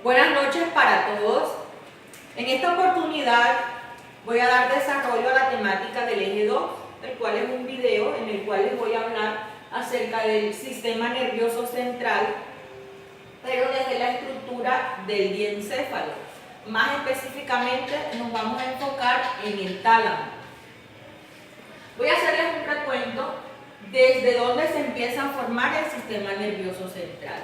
Buenas noches para todos. En esta oportunidad voy a dar desarrollo a la temática del eje 2, el cual es un video en el cual les voy a hablar acerca del sistema nervioso central, pero desde la estructura del diencéfalo. Más específicamente nos vamos a enfocar en el tálamo. Voy a hacerles un recuento desde donde se empieza a formar el sistema nervioso central.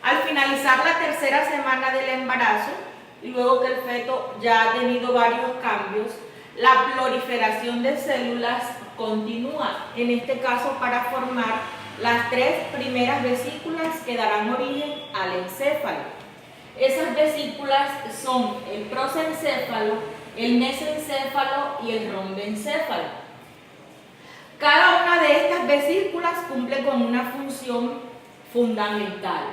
Al finalizar la tercera semana del embarazo, y luego que el feto ya ha tenido varios cambios, la proliferación de células continúa, en este caso para formar las tres primeras vesículas que darán origen al encéfalo. Esas vesículas son el prosencéfalo, el mesencéfalo y el rombencéfalo. Cada una de estas vesículas cumple con una función fundamental.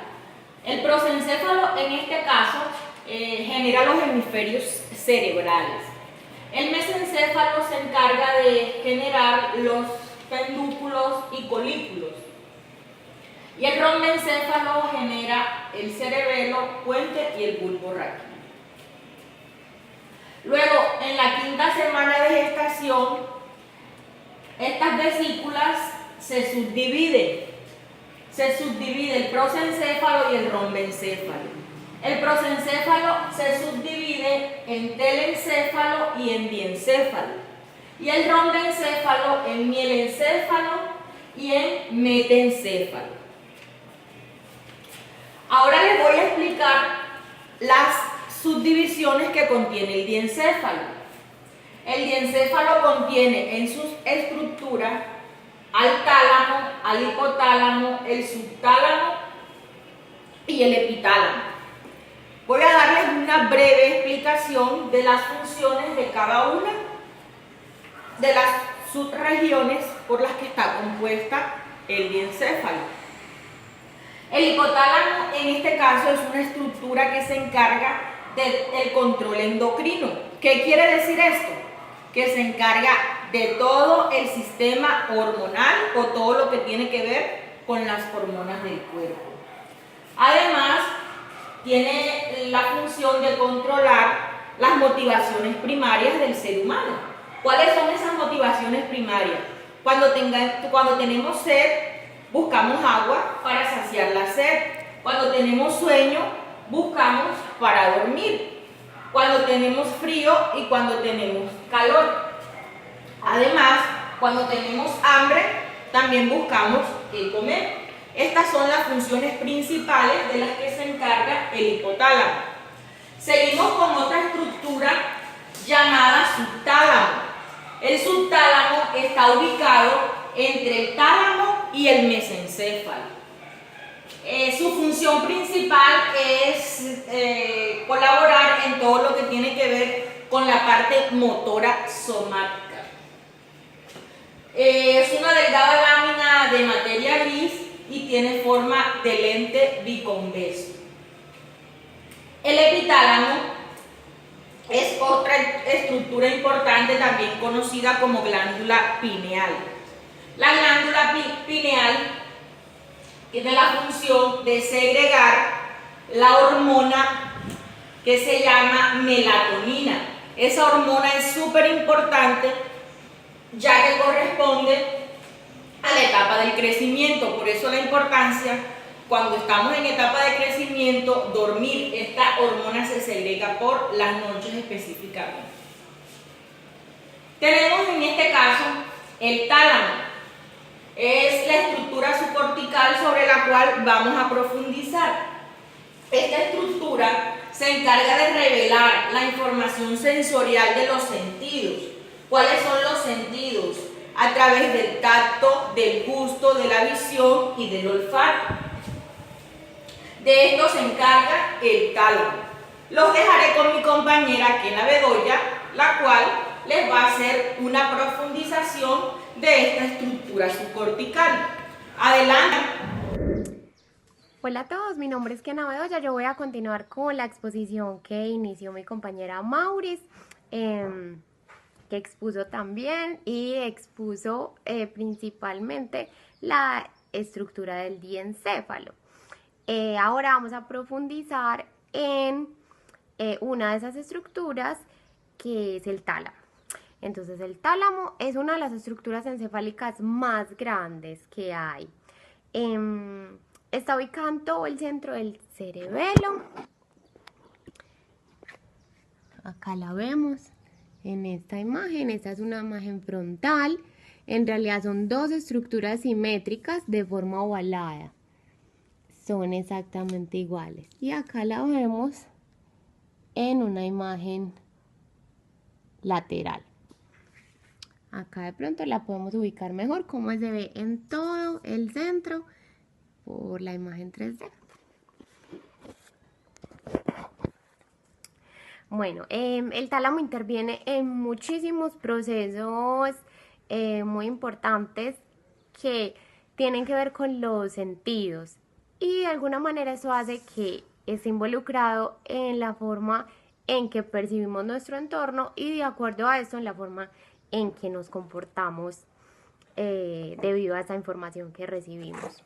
El prosencéfalo, en este caso, genera los hemisferios cerebrales. El mesencéfalo se encarga de generar los pedúnculos y colículos. Y el rombencéfalo genera el cerebelo, puente y el bulbo raquídeo. Luego, en la quinta semana de gestación, estas vesículas se subdividen. Se subdivide el prosencéfalo y el rombencéfalo. El prosencéfalo se subdivide en telencéfalo y en diencéfalo. Y el rombencéfalo en mielencéfalo y en metencéfalo. Ahora les voy a explicar las subdivisiones que contiene el diencéfalo. El diencéfalo contiene en sus estructuras al tálamo, al hipotálamo, el subtálamo y el epitálamo. Voy a darles una breve explicación de las funciones de cada una de las subregiones por las que está compuesta el diencéfalo. El hipotálamo, en este caso, es una estructura que se encarga del control endocrino. ¿Qué quiere decir esto? Que se encarga de todo el sistema hormonal o todo lo que tiene que ver con las hormonas del cuerpo. Además, tiene la función de controlar las motivaciones primarias del ser humano. ¿Cuáles son esas motivaciones primarias? Cuando tenemos sed, buscamos agua para saciar la sed. Cuando tenemos sueño, buscamos para dormir. Cuando tenemos frío y cuando tenemos calor. Además, cuando tenemos hambre, también buscamos qué comer. Estas son las funciones principales de las que se encarga el hipotálamo. Seguimos con otra estructura llamada subtálamo. El subtálamo está ubicado entre el tálamo y el mesencéfalo. Su función principal es colaborar en todo lo que tiene que ver con la parte motora somática. Es una delgada lámina de materia gris y tiene forma de lente biconvexo. El epitálamo es otra estructura importante, también conocida como glándula pineal. La glándula pineal tiene la función de segregar la hormona que se llama melatonina. Esa hormona es súper importante ya que corresponde a la etapa del crecimiento. Por eso la importancia, cuando estamos en etapa de crecimiento, dormir. Esta hormona se segrega por las noches específicamente. Tenemos en este caso el tálamo. Es la estructura subcortical sobre la cual vamos a profundizar. Esta estructura se encarga de revelar la información sensorial de los sentidos. ¿Cuáles son los sentidos? A través del tacto, del gusto, de la visión y del olfato. De esto se encarga el tálamo. Los dejaré con mi compañera Kena Bedoya, la cual les va a hacer una profundización de esta estructura subcortical. Adelante. Hola a todos, mi nombre es Kena Bedoya. Yo voy a continuar con la exposición que inició mi compañera Mauris, que expuso también y expuso principalmente la estructura del diencéfalo. Ahora vamos a profundizar en una de esas estructuras que es el tálamo. Entonces el tálamo es una de las estructuras encefálicas más grandes que hay. Está ubicado en todo el centro del cerebelo. Acá la vemos en esta imagen. Esta es una imagen frontal. En realidad son dos estructuras simétricas de forma ovalada. Son exactamente iguales. Y acá la vemos en una imagen lateral. Acá de pronto la podemos ubicar mejor, como se ve en todo el centro por la imagen 3D. Bueno, el tálamo interviene en muchísimos procesos muy importantes que tienen que ver con los sentidos, y de alguna manera eso hace que esté involucrado en la forma en que percibimos nuestro entorno y de acuerdo a eso en la forma en que nos comportamos debido a esa información que recibimos.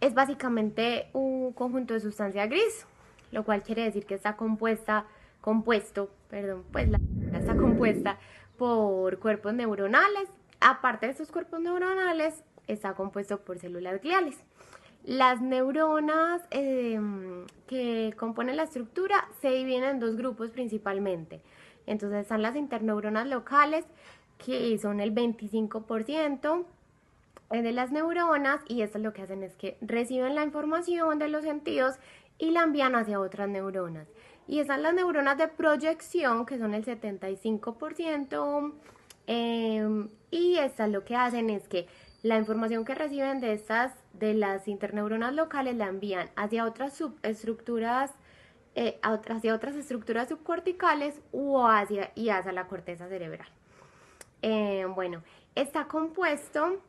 Es básicamente un conjunto de sustancia gris, lo cual quiere decir que está está compuesta por cuerpos neuronales. Aparte de estos cuerpos neuronales, está compuesto por células gliales. Las neuronas que componen la estructura se dividen en dos grupos principalmente. Entonces están las interneuronas locales, que son el 25% de las neuronas, y estas lo que hacen es que reciben la información de los sentidos y la envían hacia otras neuronas. Y están las neuronas de proyección, que son el 75%, y estas lo que hacen es que la información que reciben de las interneuronas locales la envían hacia otras subestructuras, hacia otras estructuras subcorticales o hacia la corteza cerebral. Bueno, está compuesto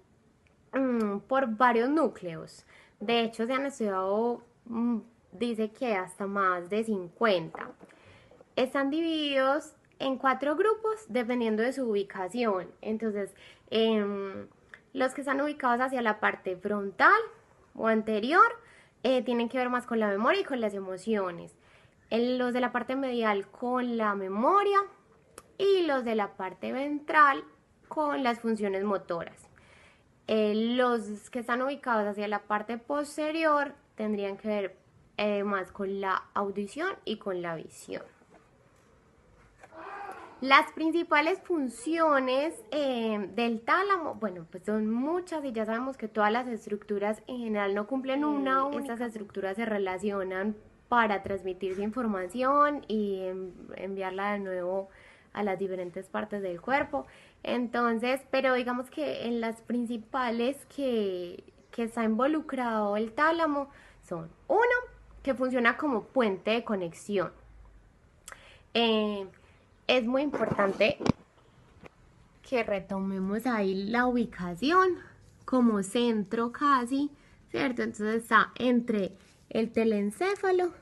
por varios núcleos. De hecho, se han estudiado, dice que hasta más de 50. Están divididos en 4 grupos dependiendo de su ubicación. Entonces, los que están ubicados hacia la parte frontal o anterior tienen que ver más con la memoria y con las emociones. Los de la parte medial con la memoria y los de la parte ventral con las funciones motoras. Los que están ubicados hacia la parte posterior tendrían que ver más con la audición y con la visión. Las principales funciones del tálamo, bueno, pues son muchas y ya sabemos que todas las estructuras en general no cumplen una única. Estas estructuras se relacionan para transmitirse información y enviarla de nuevo a las diferentes partes del cuerpo. Entonces, pero digamos que en las principales que está involucrado el tálamo son: uno, que funciona como puente de conexión. Es muy importante que retomemos ahí la ubicación como centro casi, ¿cierto? Entonces está entre el telencéfalo,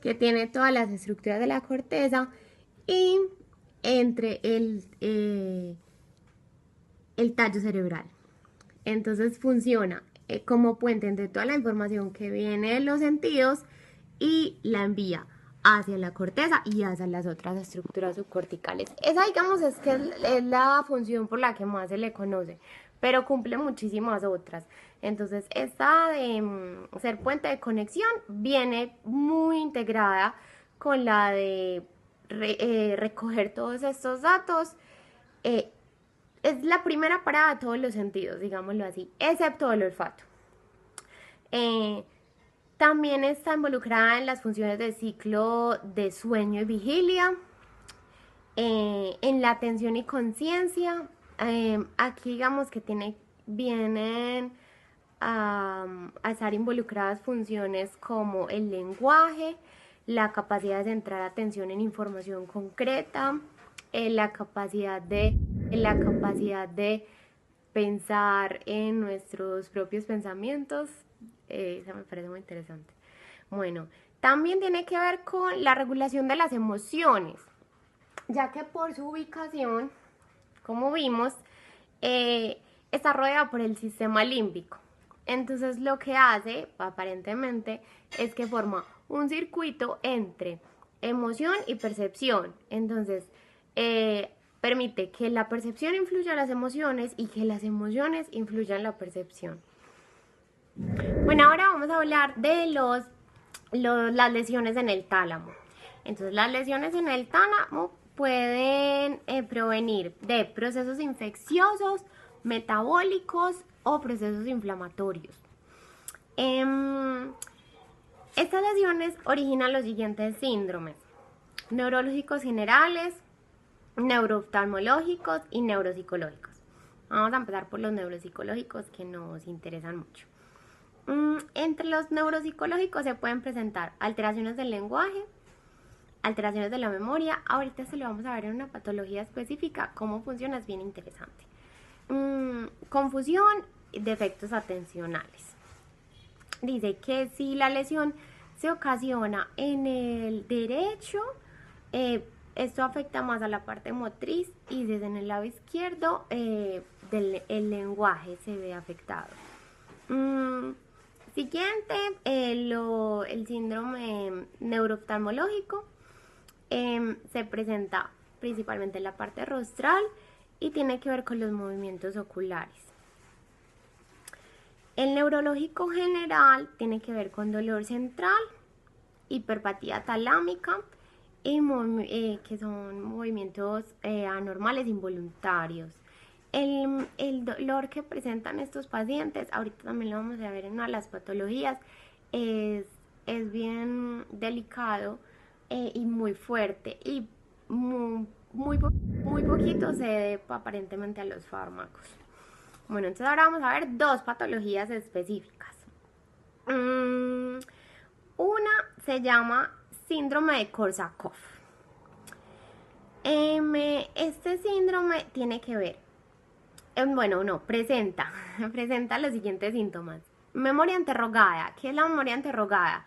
que tiene todas las estructuras de la corteza, y entre el tallo cerebral. Entonces funciona como puente entre toda la información que viene de los sentidos y la envía hacia la corteza y hacia las otras estructuras subcorticales. Esa, digamos, es la función por la que más se le conoce, pero cumple muchísimas otras. Entonces, esta de ser puente de conexión viene muy integrada con la de recoger todos estos datos. Es la primera parada de todos los sentidos, digámoslo así, excepto el olfato. También está involucrada en las funciones del ciclo de sueño y vigilia, en la atención y conciencia. Aquí digamos que vienen a estar involucradas funciones como el lenguaje, la capacidad de centrar atención en información concreta, la capacidad de pensar en nuestros propios pensamientos. Eso me parece muy interesante. Bueno, también tiene que ver con la regulación de las emociones, ya que por su ubicación, como vimos, está rodeada por el sistema límbico. Entonces lo que hace, aparentemente, es que forma un circuito entre emoción y percepción. Entonces, permite que la percepción influya en las emociones y que las emociones influyan en la percepción. Bueno, ahora vamos a hablar de las lesiones en el tálamo. Entonces, las lesiones en el tálamo pueden provenir de procesos infecciosos, metabólicos o procesos inflamatorios. Estas lesiones originan los siguientes síndromes: neurológicos generales, neurooftalmológicos y neuropsicológicos. Vamos a empezar por los neuropsicológicos, que nos interesan mucho. Entre los neuropsicológicos se pueden presentar alteraciones del lenguaje, alteraciones de la memoria. Ahorita se lo vamos a ver en una patología específica. Cómo funciona es bien interesante. Confusión y defectos atencionales. Dice que si la lesión se ocasiona en el derecho, esto afecta más a la parte motriz, y desde en el lado izquierdo el lenguaje se ve afectado. Siguiente, el síndrome neurooftalmológico se presenta principalmente en la parte rostral y tiene que ver con los movimientos oculares. El neurológico general tiene que ver con dolor central, hiperpatía talámica, que son movimientos anormales involuntarios. El dolor que presentan estos pacientes, ahorita también lo vamos a ver en una de las patologías, es bien delicado y muy fuerte, y muy poquito se debe aparentemente a los fármacos. Bueno, entonces ahora vamos a ver dos patologías específicas. Una se llama síndrome de Korsakoff. Este síndrome tiene que ver, presenta los siguientes síntomas. Memoria interrogada. ¿Qué es la memoria interrogada?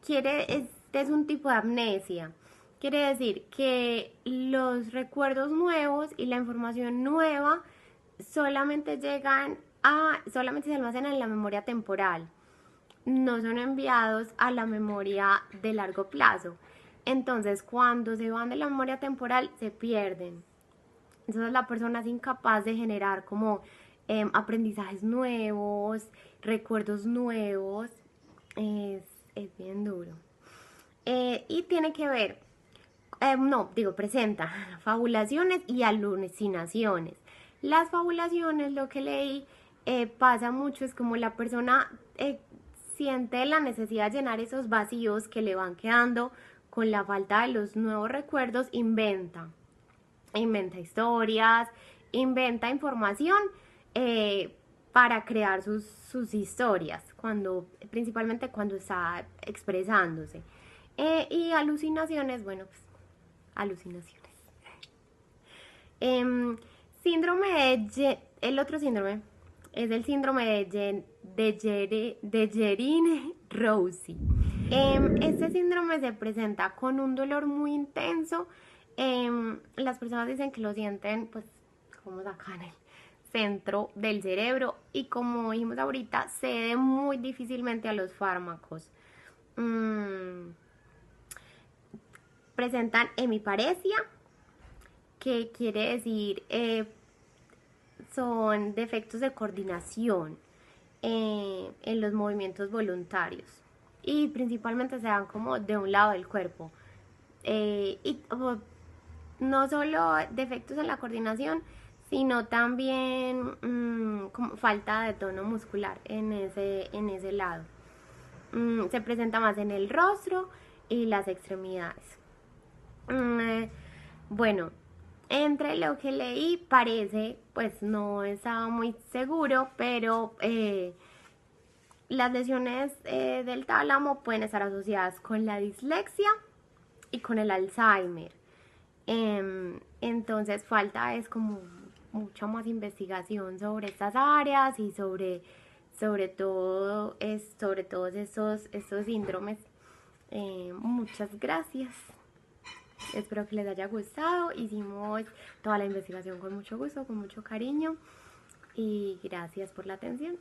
Es un tipo de amnesia. Quiere decir que los recuerdos nuevos y la información nueva solamente se almacenan en la memoria temporal, no son enviados a la memoria de largo plazo. Entonces, cuando se van de la memoria temporal, se pierden. Entonces, la persona es incapaz de generar como aprendizajes nuevos, recuerdos nuevos. Es bien duro. Y tiene que ver, presenta fabulaciones y alucinaciones. Las fabulaciones, lo que leí, pasa mucho, es como la persona siente la necesidad de llenar esos vacíos que le van quedando con la falta de los nuevos recuerdos. Inventa historias, inventa información para crear sus historias, principalmente cuando está expresándose. Y alucinaciones, alucinaciones. El otro síndrome es el síndrome de Guerin-Roussy. Este síndrome se presenta con un dolor muy intenso. Las personas dicen que lo sienten como acá en el centro del cerebro, y como dijimos ahorita, cede muy difícilmente a los fármacos. Presentan hemiparesia, que quiere decir son defectos de coordinación en los movimientos voluntarios, y principalmente se dan como de un lado del cuerpo, y no solo defectos en la coordinación, sino también como falta de tono muscular en ese lado. Se presenta más en el rostro y las extremidades. Entre lo que leí parece, no estaba muy seguro, pero las lesiones del tálamo pueden estar asociadas con la dislexia y con el Alzheimer. Entonces falta como mucha más investigación sobre estas áreas y sobre todos estos síndromes. Muchas gracias. Espero que les haya gustado. Hicimos toda la investigación con mucho gusto, con mucho cariño, y gracias por la atención.